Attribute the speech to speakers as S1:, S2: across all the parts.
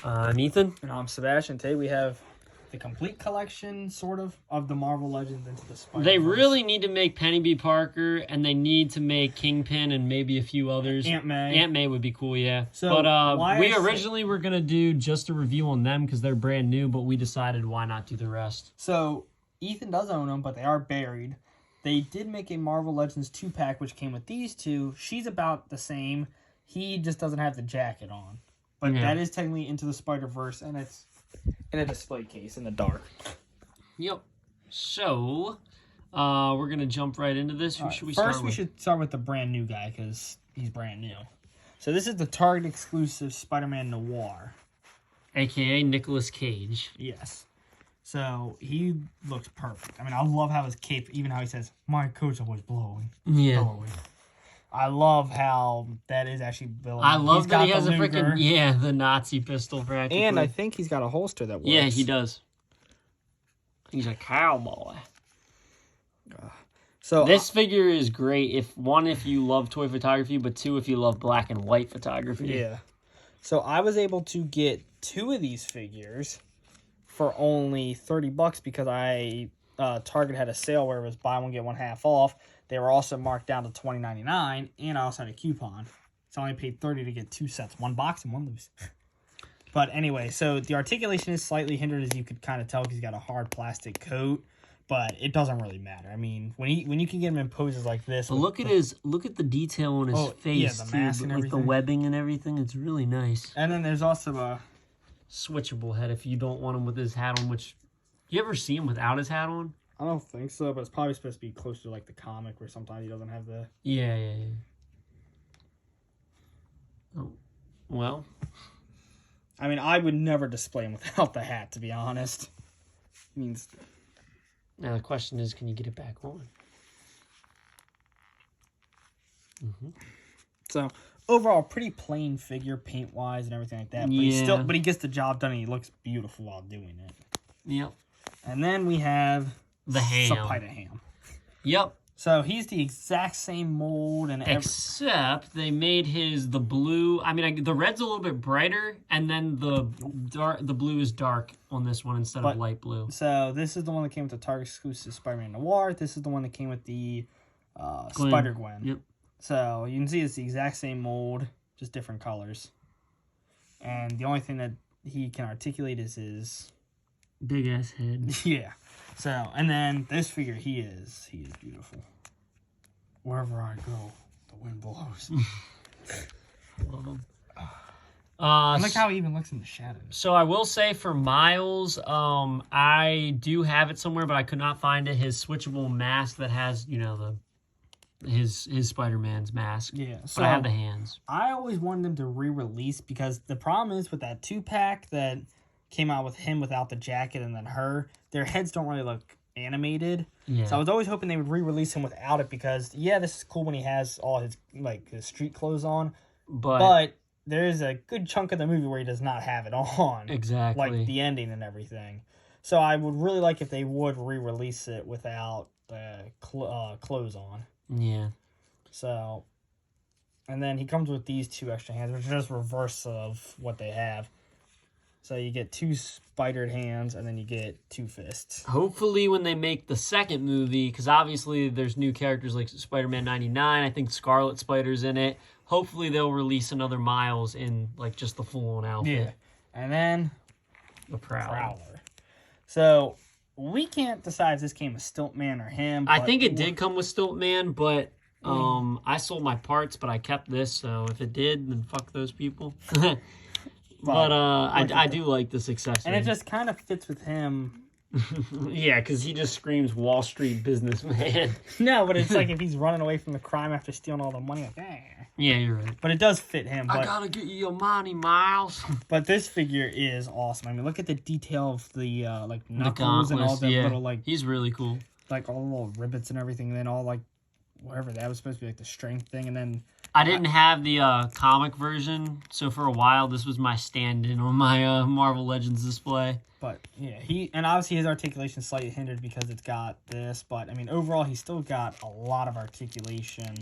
S1: I'm Ethan.
S2: And I'm Sebastian. Today we have the complete collection, sort of the Marvel Legends into the Spider-Man.
S1: They really need to make Penny B. Parker, and they need to make Kingpin and maybe a few others.
S2: Aunt May.
S1: Aunt May would be cool, yeah.
S2: So
S1: but we originally were going to do just a review on them because they're brand new, but we decided why not do the rest.
S2: So Ethan does own them, but they are buried. They did make a Marvel Legends 2-pack, which came with these two. She's about the same. He just doesn't have the jacket on. But that is technically Into the Spider-Verse, and it's in a display case in the dark.
S1: Yep. So, we're going to jump right into this. Who should we start with?
S2: First, we should start with the brand new guy, because he's brand new. So this is the Target exclusive Spider-Man Noir.
S1: A.K.A. Nicolas Cage.
S2: Yes. So, he looks perfect. I mean, I love how his cape, even how he says, "My coat's always blowing."
S1: Yeah.
S2: Blowing. I love how that is actually built.
S1: I love that he has a freaking, the Nazi pistol practically.
S2: And I think he's got a holster that works.
S1: Yeah, he does. He's a cowboy.
S2: So
S1: this figure is great. If you love toy photography, but two, if you love black and white photography.
S2: Yeah. So I was able to get 2 of these figures for only $30 because Target had a sale where it was buy one get one half off. They were also marked down to $20.99, and I also had a coupon. So I only paid $30 to get 2 sets, 1 box and 1 loose. But anyway, so the articulation is slightly hindered, as you could kind of tell, because he's got a hard plastic coat. But it doesn't really matter. I mean, when you can get him in poses like this.
S1: But look at the detail on his face,
S2: the mask
S1: too,
S2: and
S1: like
S2: everything.
S1: the webbing and everything. It's really nice.
S2: And then there's also a
S1: switchable head if you don't want him with his hat on. Which you ever see him without his hat on?
S2: I don't think so, but it's probably supposed to be closer to like the comic where sometimes he doesn't have the...
S1: Yeah. Oh, well.
S2: I mean, I would never display him without the hat, to be honest. It means...
S1: Now the question is, can you get it back on?
S2: So, overall, pretty plain figure, paint-wise and everything like that. But, but he gets the job done, and he looks beautiful while doing it.
S1: Yep.
S2: And then we have...
S1: the ham.
S2: Spider-Ham.
S1: Yep.
S2: So he's the exact same mold and
S1: except they made the blue. I mean, the red's a little bit brighter, and then the blue is dark on this one instead of light blue.
S2: So this is the one that came with the Target exclusive Spider-Man Noir. This is the one that came with the Spider-Gwen.
S1: Yep.
S2: So you can see it's the exact same mold, just different colors. And the only thing that he can articulate is his
S1: big ass head.
S2: Yeah. So, and then this figure, he is beautiful. Wherever I go, the wind blows.
S1: Love him.
S2: And look how he even looks in the shadows.
S1: So I will say for Miles, I do have it somewhere, but I could not find it. His switchable mask that has, his Spider-Man's mask.
S2: Yeah. So
S1: but I have the hands.
S2: I always wanted them to re-release because the problem is with that 2-pack that came out with him without the jacket and then her, their heads don't really look animated.
S1: Yeah.
S2: So I was always hoping they would re-release him without it because, this is cool when he has all his street clothes on. But there is a good chunk of the movie where he does not have it on.
S1: Exactly.
S2: Like the ending and everything. So I would really like if they would re-release it without clothes on.
S1: Yeah.
S2: So, and then he comes with these 2 extra hands, which are just reverse of what they have. So you get 2 spidered hands, and then you get 2 fists.
S1: Hopefully when they make the second movie, because obviously there's new characters like Spider-Man 99, I think Scarlet Spider's in it. Hopefully they'll release another Miles in just the full-on outfit.
S2: Yeah. And then
S1: the Prowler.
S2: So we can't decide if this came with Stiltman or him.
S1: I think it did come with Stiltman, but I sold my parts, but I kept this, so if it did, then fuck those people. But I do like this accessory.
S2: And it just kind of fits with him.
S1: Yeah, because he just screams Wall Street businessman.
S2: No, but it's like if he's running away from the crime after stealing all the money.
S1: Yeah, you're right.
S2: But it does fit him.
S1: I gotta get you your money, Miles.
S2: But this figure is awesome. I mean, look at the detail of the knuckles and all the little
S1: He's really cool.
S2: Like all the little rivets and everything, and then all whatever that was supposed to be the strength thing, and then
S1: I didn't have the comic version, so for a while this was my stand-in on my Marvel Legends display.
S2: But yeah, and obviously his articulation is slightly hindered because it's got this, but I mean overall he's still got a lot of articulation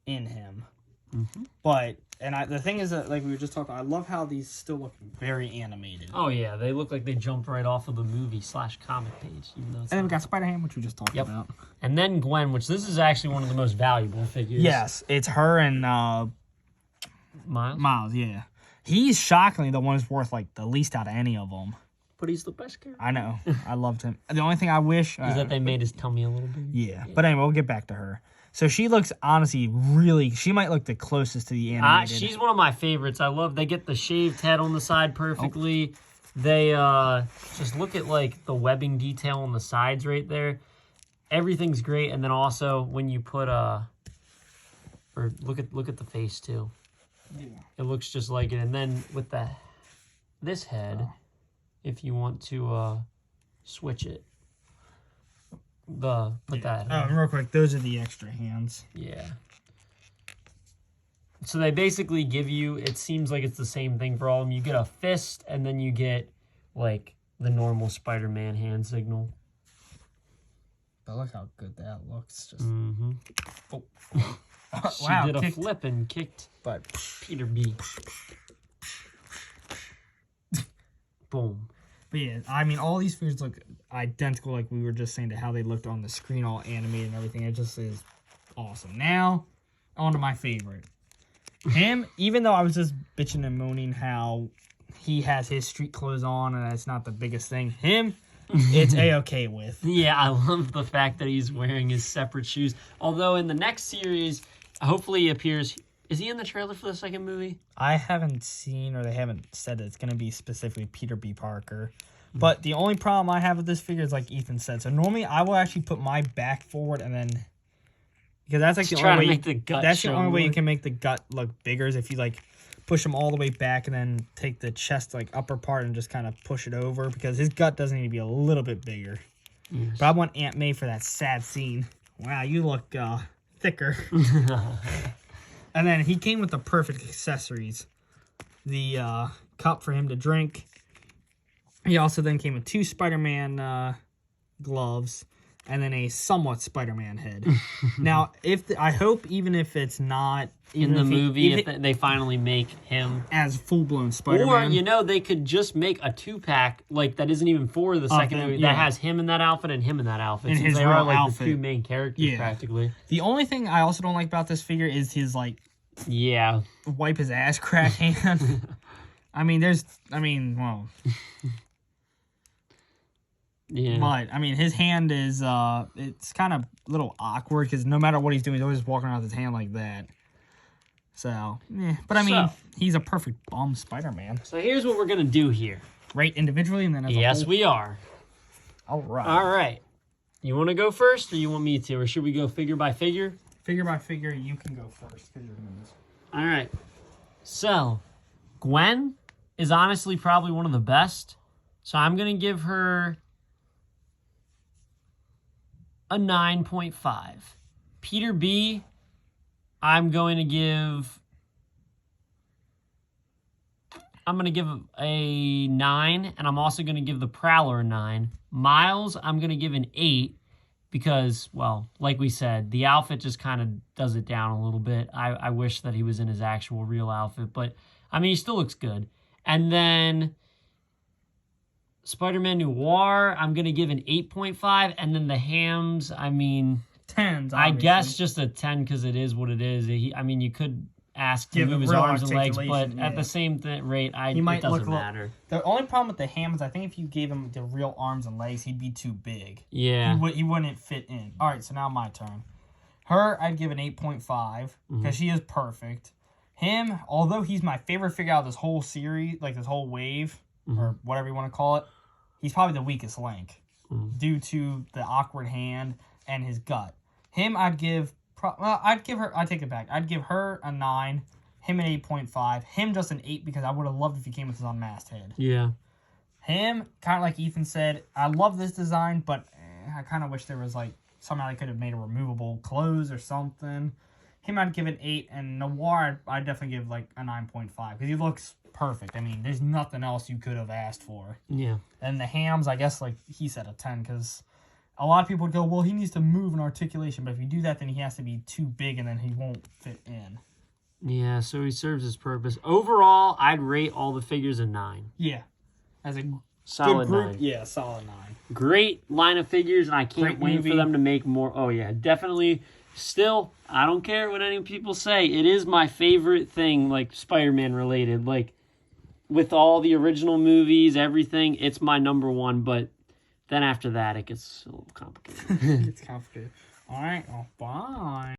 S2: in him.
S1: Mm-hmm.
S2: But And the thing is that, like we were just talking, I love how these still look very animated.
S1: Oh yeah, they look like they jumped right off of the movie / comic page. Even though it's
S2: And then we
S1: not.
S2: got Spider-Ham, which we just talked about.
S1: And then Gwen, which this is actually one of the most valuable figures.
S2: Yes, it's her and
S1: Miles.
S2: Miles, yeah. He's shockingly the one who's worth, like, the least out of any of them.
S1: But he's the best character.
S2: I know. I loved him. The only thing I wish...
S1: Is that they made his tummy a little big.
S2: Yeah. But anyway, we'll get back to her. So she looks, honestly, really... She might look the closest to the animated.
S1: She's one of my favorites. I love they get the shaved head on the side perfectly. They just look at, like, the webbing detail on the sides right there. Everything's great. And then also when you put... Or look at the face, too.
S2: Yeah.
S1: It looks just like it. And then with this head, if you want to switch it, put that.
S2: Real quick, those are the extra hands.
S1: Yeah. So they basically give you, it seems like it's the same thing for all of them. You get a fist, and then you get, like, the normal Spider-Man hand signal.
S2: But look how good that looks. Just
S1: Mm-hmm. She
S2: wow,
S1: did a flip and kicked
S2: But
S1: Peter B. Boom.
S2: But yeah, I mean, all these figures look identical, like we were just saying, to how they looked on the screen, all animated and everything. It just is awesome. Now, on to my favorite. Him, even though I was just bitching and moaning how he has his street clothes on and it's not the biggest thing, him, it's A-okay with.
S1: Yeah, I love the fact that he's wearing his separate shoes. Although in the next series, hopefully he appears... Is he in the trailer for the second movie?
S2: I haven't seen, or they haven't said that it's going to be specifically Peter B. Parker. But the only problem I have with this figure is, like Ethan said. So normally I will actually put my back forward and then... Because that's like
S1: Just
S2: the only way...
S1: make the gut
S2: That's the
S1: show
S2: only way you
S1: more.
S2: can make the gut look bigger is if you, like, push him all the way back and then take the chest, like, upper part and just kind of push it over. Because his gut does need to be a little bit bigger.
S1: Yes.
S2: But I want Aunt May for that sad scene. Wow, you look thicker. And then he came with the perfect accessories. The cup for him to drink. He also then came with 2 Spider-Man gloves. And then a somewhat Spider-Man head. Now, I hope even if it's not...
S1: In the movie, if they finally make him...
S2: As full-blown Spider-Man.
S1: Or, you know, they could just make a 2-pack, like, that isn't even for the second movie, that has him in that outfit and him in that outfit.
S2: In
S1: Since
S2: his
S1: they are,
S2: real
S1: like,
S2: outfit.
S1: the 2 main characters, practically.
S2: The only thing I also don't like about this figure is his, like...
S1: Yeah.
S2: Wipe his ass crack hand. Well...
S1: Yeah.
S2: But, I mean, his hand is, it's kind of a little awkward because no matter what he's doing, he's always walking around with his hand like that. So, But, I mean, he's a perfect bum Spider-Man.
S1: So here's what we're going to do here.
S2: Rate individually and then as a
S1: Yes,
S2: whole.
S1: we are.
S2: All right.
S1: All right. You want to go first or you want me to? Or should we go figure by figure?
S2: Figure by figure, you can go first.
S1: All right. So, Gwen is honestly probably one of the best. So I'm going to give her a 9.5. Peter B, I'm going to give a 9, and I'm also going to give the Prowler a 9. Miles, I'm going to give an 8 because, well, like we said, the outfit just kind of does it down a little bit. I wish that he was in his actual real outfit, but, I mean, he still looks good. And then Spider-Man Noir, I'm going to give an 8.5. And then the Hams, I mean...
S2: 10s,
S1: I guess just a 10 because it is what it is. I mean, you could ask to move his arms and legs, but at the same rate, it doesn't matter.
S2: The only problem with the Ham is I think if you gave him the real arms and legs, he'd be too big.
S1: Yeah.
S2: He wouldn't fit in. All right, so now my turn. Her, I'd give an 8.5 because she is perfect. Him, although he's my favorite figure out of this whole series, like this whole wave, or whatever you want to call it, he's probably the weakest link due to the awkward hand and his gut. Him, I'd give... I take it back. I'd give her a 9, him an 8.5, him just an 8 because I would have loved if he came with his unmasked head.
S1: Yeah.
S2: Him, kind of like Ethan said, I love this design, but I kind of wish there was like somehow they could have made a removable clothes or something. Him, I'd give an 8, and Noir, I'd definitely give like a 9.5 because he looks perfect. I mean, there's nothing else you could have asked for.
S1: Yeah.
S2: And the Hams, I guess, like he said, a 10 because... A lot of people would go, well, he needs to move in articulation, but if you do that, then he has to be too big, and then he won't fit in.
S1: Yeah, so he serves his purpose. Overall, I'd rate all the figures a 9.
S2: Yeah. As a
S1: Solid
S2: good group,
S1: 9.
S2: yeah, solid 9.
S1: Great line of figures, and I can't
S2: Great
S1: wait
S2: movie.
S1: for them to make more. Oh, yeah, definitely. Still, I don't care what any people say. It is my favorite thing, like, Spider-Man related. Like, with all the original movies, everything, it's my number one. But then after that, it gets a little complicated.
S2: It's complicated. All right, well, bye.